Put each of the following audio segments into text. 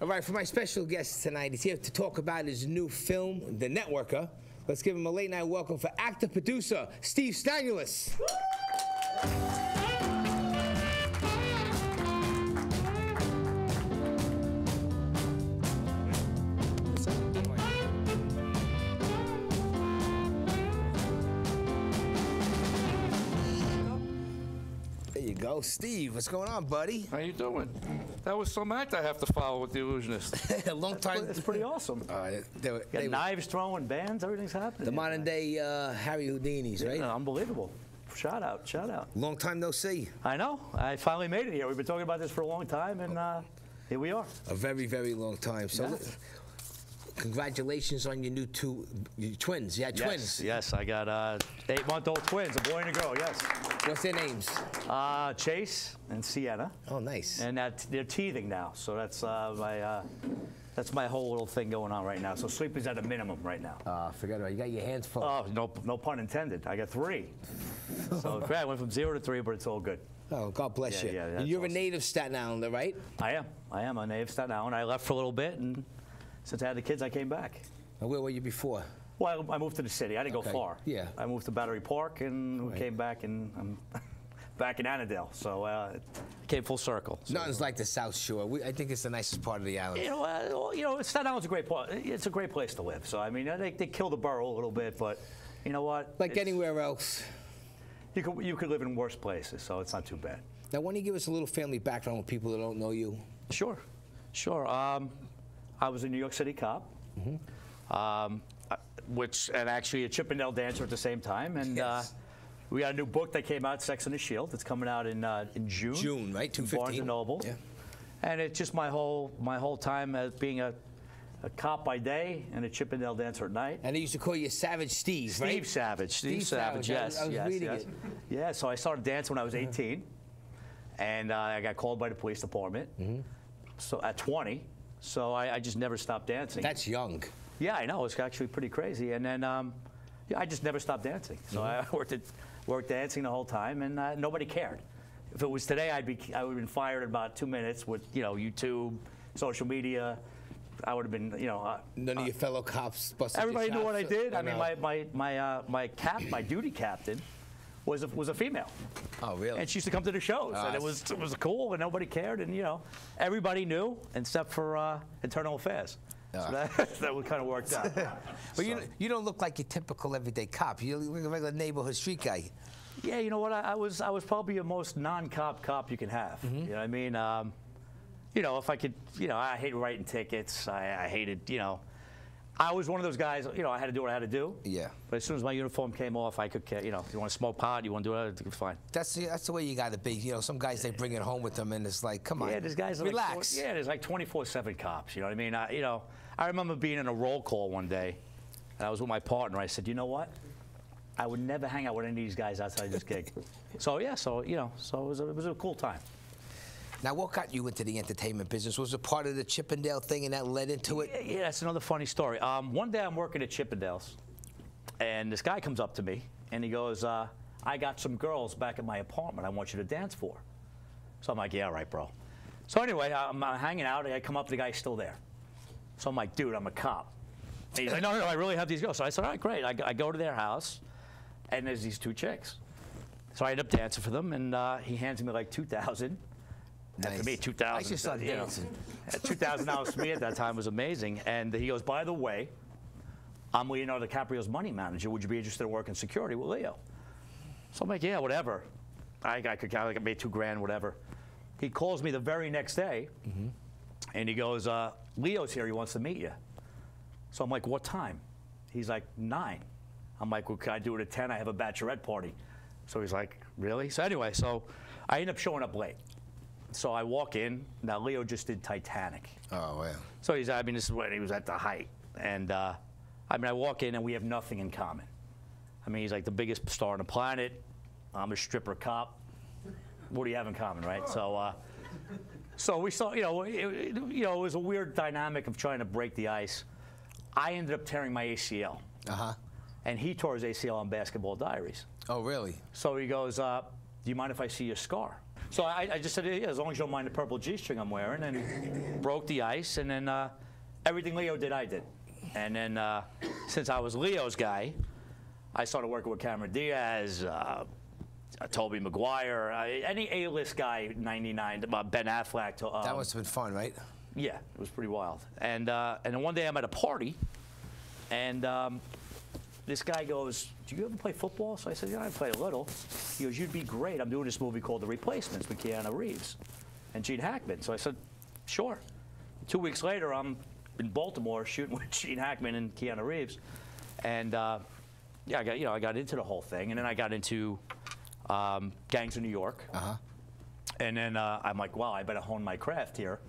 All right, for my special guest tonight, he's here to talk about his new film, The Networker. Let's give him a late night welcome for actor-producer Steve Stanulis. There you go, Steve. What's going on, buddy? How you doing? That was some act I have to follow with the Illusionist. A long time. It's pretty awesome. They Knives throwing, bands, everything's happening. The modern day Harry Houdini's, right? Yeah, unbelievable. Shout out, shout out. Long time no see. I know. I finally made it here. We've been talking about this for a long time, and here we are. A very, very long time. So, Yeah. Congratulations on your new your twins. You had twins. Yes, I got 8-month-old twins, a boy and a girl. Yes. What's their names? Chase and Sienna. Oh, nice. And they're teething now, so that's my whole little thing going on right now. So sleep is at a minimum right now. Forget about it. You got your hands full. Oh, no pun intended. I got 3. So I went from 0 to 3, but it's all good. Oh, God bless you. Yeah, and you're awesome. a native Staten Islander, right? I am a native Staten Island. I left for a little bit, and since I had the kids, I came back. And where were you before? Well, I moved to the city. I didn't go far. Yeah. I moved to Battery Park, and we came back, and I'm back in Annandale. So it came full circle. So, Nothing's like the South Shore. I think it's the nicest part of the island. You know, Staten Island's a great part. It's a great place to live. So I mean, they killed the borough a little bit, but you know what? Like anywhere else. You could live in worse places, so it's not too bad. Now, why don't you give us a little family background with people that don't know you? Sure. I was a New York City cop, and actually a Chippendale dancer at the same time. And Yes. we got a new book that came out, Sex and the Shield. It's coming out in June. June, right? 2/15. Barnes and Noble. Yeah. And it's just my whole time as being a cop by day and a Chippendale dancer at night. And they used to call you Savage Steve, right? Steve Savage. Steve Savage. Yes. I was reading it. Yeah. So I started dancing when I was 18, and I got called by the police department. So at 20. So I just never stopped dancing. That's young. Yeah, I know. It's actually pretty crazy. And then I just never stopped dancing. So I worked dancing the whole time, and nobody cared. If it was today, I would have been fired in about 2 minutes with YouTube, social media. I would have been, None of your fellow cops busted everybody your knew what I chops? did. I mean, my duty captain was a female. Oh, really? And she used to come to the shows, and it was cool, and nobody cared, and everybody knew except for internal affairs. So that would kind of worked out. But you don't look like your typical everyday cop. You look like a regular neighborhood street guy. Yeah, you know what? I was probably the most non-cop cop you can have. You know what I mean? If I could, I hate writing tickets. I hated, I was one of those guys, I had to do what I had to do. Yeah. But as soon as my uniform came off, I could, if you want to smoke pot, you want to do it, it's fine. That's the way you got to be. Some guys, they bring it home with them, and it's like, come on. Yeah, there's guys relax. There's like 24/7 cops. You know what I mean? I remember being in a roll call one day, and I was with my partner. I said, you know what? I would never hang out with any of these guys outside this gig. So it was a cool time. Now, what got you into the entertainment business? Was it part of the Chippendale thing, and that led into it? Yeah, that's another funny story. One day I'm working at Chippendale's, and this guy comes up to me, and he goes, I got some girls back at my apartment I want you to dance for. So I'm like, yeah, all right, bro. So anyway, I'm hanging out, and I come up, the guy's still there. So I'm like, dude, I'm a cop. And he's like, no, I really have these girls. So I said, all right, great. I go to their house, and there's these 2 chicks. So I end up dancing for them, and he hands me like $2,000. Nice. And for me, $2,000. I just started dancing. $2,000 for me at that time was amazing. And he goes, by the way, I'm Leonardo DiCaprio's money manager. Would you be interested in working security with Leo? So I'm like, yeah, whatever. I made $2 grand, whatever. He calls me the very next day, and he goes, Leo's here. He wants to meet you. So I'm like, what time? He's like, 9. I'm like, well, can I do it at 10? I have a bachelorette party. So he's like, really? So anyway, I end up showing up late. So I walk in. Now, Leo just did Titanic. Oh, wow. So this is when he was at the height. And I walk in, and we have nothing in common. He's like the biggest star on the planet. I'm a stripper cop. What do you have in common, right? So we saw, it was a weird dynamic of trying to break the ice. I ended up tearing my ACL. And he tore his ACL on Basketball Diaries. Oh, really? So he goes, do you mind if I see your scar? So I just said, yeah, as long as you don't mind the purple G-string I'm wearing, and broke the ice, and then everything Leo did, I did. And then since I was Leo's guy, I started working with Cameron Diaz, Tobey Maguire, any A-list guy, 99, Ben Affleck. That must have been fun, right? Yeah, it was pretty wild. And then one day I'm at a party, and this guy goes, do you ever play football? So I said, yeah, I play a little. He goes, you'd be great. I'm doing this movie called The Replacements with Keanu Reeves and Gene Hackman. So I said, sure. 2 weeks later, I'm in Baltimore shooting with Gene Hackman and Keanu Reeves. And yeah, I got into the whole thing. And then I got into Gangs of New York. And then I'm like, wow, I better hone my craft here,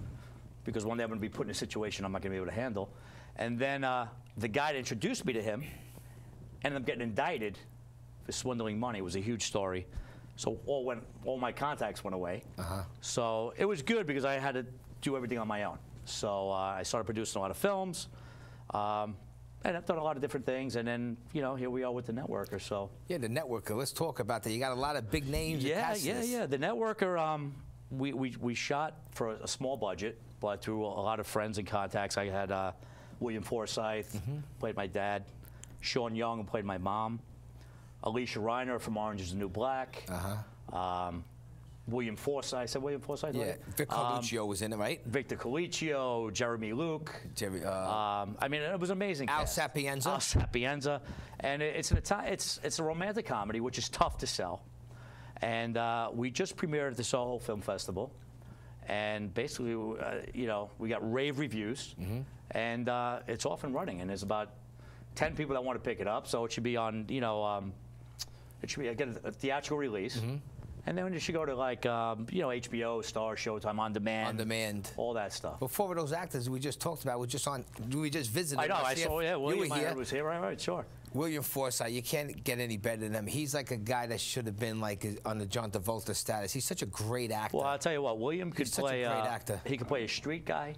because one day I'm going to be put in a situation I'm not going to be able to handle. And then the guy that introduced me to him ended up getting indicted for swindling money. It was a huge story. So all my contacts went away. So it was good because I had to do everything on my own. So I started producing a lot of films. And I've done a lot of different things, and then, you know, here we are with The Networker, so. Yeah, The Networker, let's talk about that. You got a lot of big names. Yeah. The Networker, we shot for a small budget, but through a lot of friends and contacts. I had William Forsythe, played my dad. Sean Young played my mom. Alicia Reiner from Orange is the New Black. William Forsythe. I said William Forsythe? Yeah, Vic Carluccio was in it, right? Victor Colicchio, Jeremy Luke. I mean, it was amazing. Al Sapienza. Al Sapienza. And it's a romantic comedy, which is tough to sell. And we just premiered at the Soho Film Festival. And basically, you know, we got rave reviews. And it's off and running. And there's about 10 people that want to pick it up. So it should be on, you know, it should be get a theatrical release. And then you should go to, like, you know, HBO, Star, Showtime, On Demand. On Demand. All that stuff. But four of those actors we just talked about, we just visited. I know, I saw, yeah, William was here, right, sure. William Forsythe, you can't get any better than him. He's like a guy that should have been, like, on the John Travolta status. He's such a great actor. Well, I'll tell you what, William could play, such a great actor. He could play a street guy,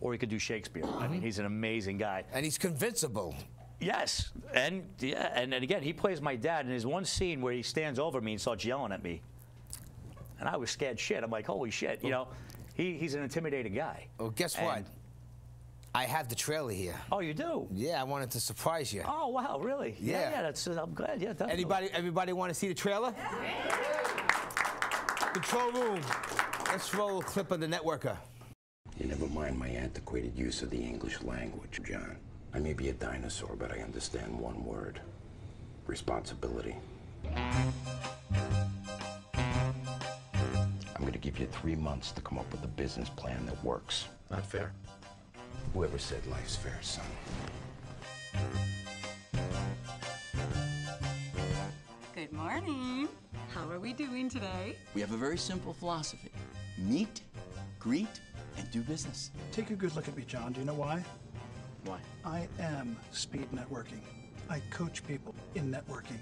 or he could do Shakespeare. I mean, he's an amazing guy. And he's convincible. Yes, and again, he plays my dad, and there's one scene where he stands over me and starts yelling at me. And I was scared shit. I'm like, holy shit, you know, he's an intimidating guy. Well, guess what? I have the trailer here. Oh, you do? Yeah, I wanted to surprise you. Oh, wow, really? Yeah, that's, I'm glad, yeah, definitely. Everybody want to see the trailer? Control room. Let's roll a clip of The Networker. You never mind my antiquated use of the English language, John. I may be a dinosaur, but I understand one word. Responsibility. I'm going to give you 3 months to come up with a business plan that works. Not fair. Whoever said life's fair, son? Good morning. How are we doing today? We have a very simple philosophy. Meet, greet, and do business. Take a good look at me, John. Do you know why? Why? I am speed networking. I coach people in networking.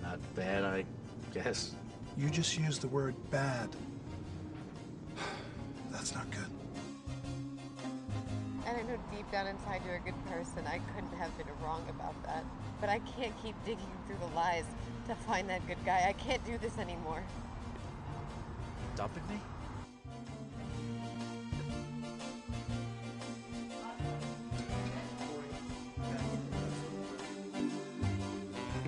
Not bad, I guess. You just used the word bad. That's not good. And I know deep down inside you're a good person. I couldn't have been wrong about that. But I can't keep digging through the lies to find that good guy. I can't do this anymore. Dumping me?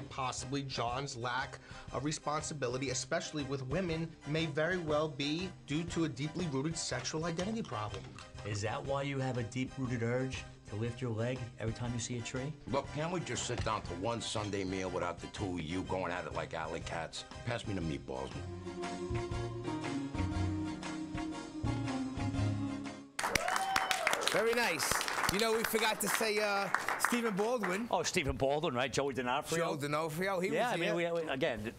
Possibly John's lack of responsibility, especially with women, may very well be due to a deeply rooted sexual identity problem. Is that why you have a deep-rooted urge to lift your leg every time you see a tree? Look, can't we just sit down to one Sunday meal without the two of you going at it like alley cats? Pass me the meatballs. Very nice. You know, we forgot to say Stephen Baldwin. Oh, Stephen Baldwin, right? Joey D'Onofrio. Joe D'Onofrio, he was yeah, here. I mean, again,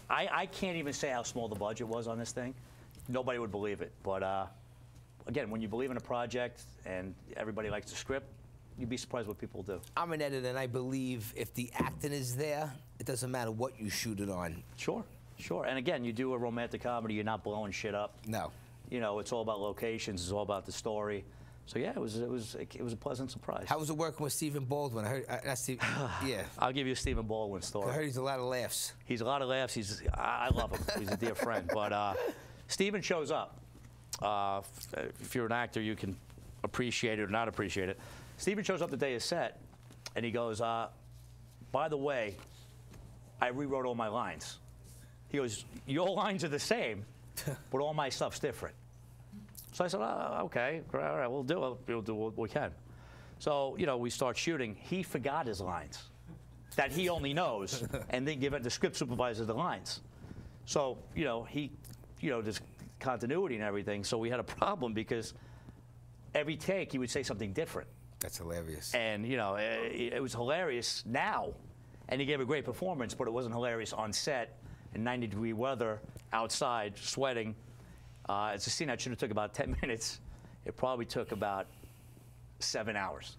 I can't even say how small the budget was on this thing. Nobody would believe it. But again, when you believe in a project and everybody likes the script, you'd be surprised what people do. I'm an editor, and I believe if the acting is there, it doesn't matter what you shoot it on. Sure, sure. And again, you do a romantic comedy, you're not blowing shit up. No. You know, it's all about locations, it's all about the story. So yeah, it was a pleasant surprise. How was it working with Stephen Baldwin? I heard, yeah. I'll give you a Stephen Baldwin story. I heard he's a lot of laughs. He's a lot of laughs. I love him. He's a dear friend. But Steven shows up. If you're an actor, you can appreciate it or not appreciate it. Steven shows up the day of set, and he goes, by the way, I rewrote all my lines. He goes, your lines are the same, but all my stuff's different. So I said, okay, all right, we'll do it. We'll do what we can. So, you know, we start shooting. He forgot his lines that he only knows, and then give it the script supervisor the lines. So, you know, there's continuity and everything. So we had a problem because every take he would say something different. That's hilarious. And, you know, it was hilarious now. And he gave a great performance, but it wasn't hilarious on set in 90-degree weather, outside, sweating. It's a scene that should have took about 10 minutes. It probably took about 7 hours.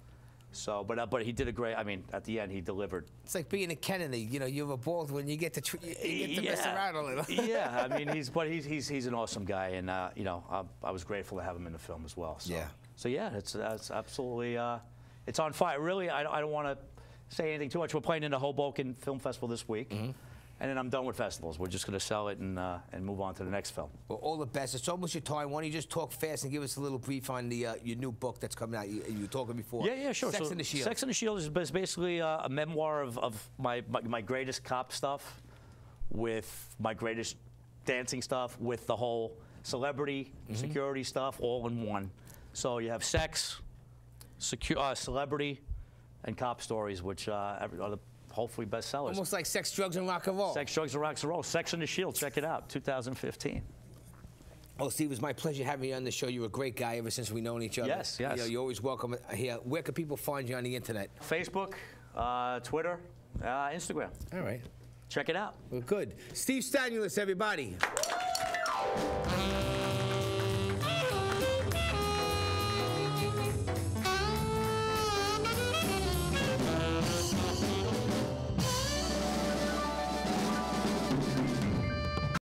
So, but he did a great. I mean, at the end, he delivered. It's like being a Kennedy. You know, you're a Baldwin. You get to mess around a little. Yeah, I mean, he's an awesome guy, and you know, I was grateful to have him in the film as well. So, yeah. So yeah, it's absolutely it's on fire. Really, I don't want to say anything too much. We're playing in the Hoboken Film Festival this week. And then I'm done with festivals. We're just going to sell it and move on to the next film. Well, all the best. It's almost your time. Why don't you just talk fast and give us a little brief on your new book that's coming out? You were talking before. Yeah, sure. Sex and the Shield. Sex and the Shield is basically a memoir of my greatest cop stuff with my greatest dancing stuff with the whole celebrity, security stuff all in one. So you have sex, celebrity, and cop stories, which are the hopefully bestsellers. Almost like Sex, Drugs, and Rock and Roll. Sex, Drugs, and Rock and Roll. Sex and the Shield. Check it out. 2015. Well, Steve, it was my pleasure having you on the show. You're a great guy ever since we've known each other. Yes. You know, you're always welcome here. Where can people find you on the internet? Facebook, Twitter, Instagram. All right. Check it out. Well, good. Steve Stanulis, everybody.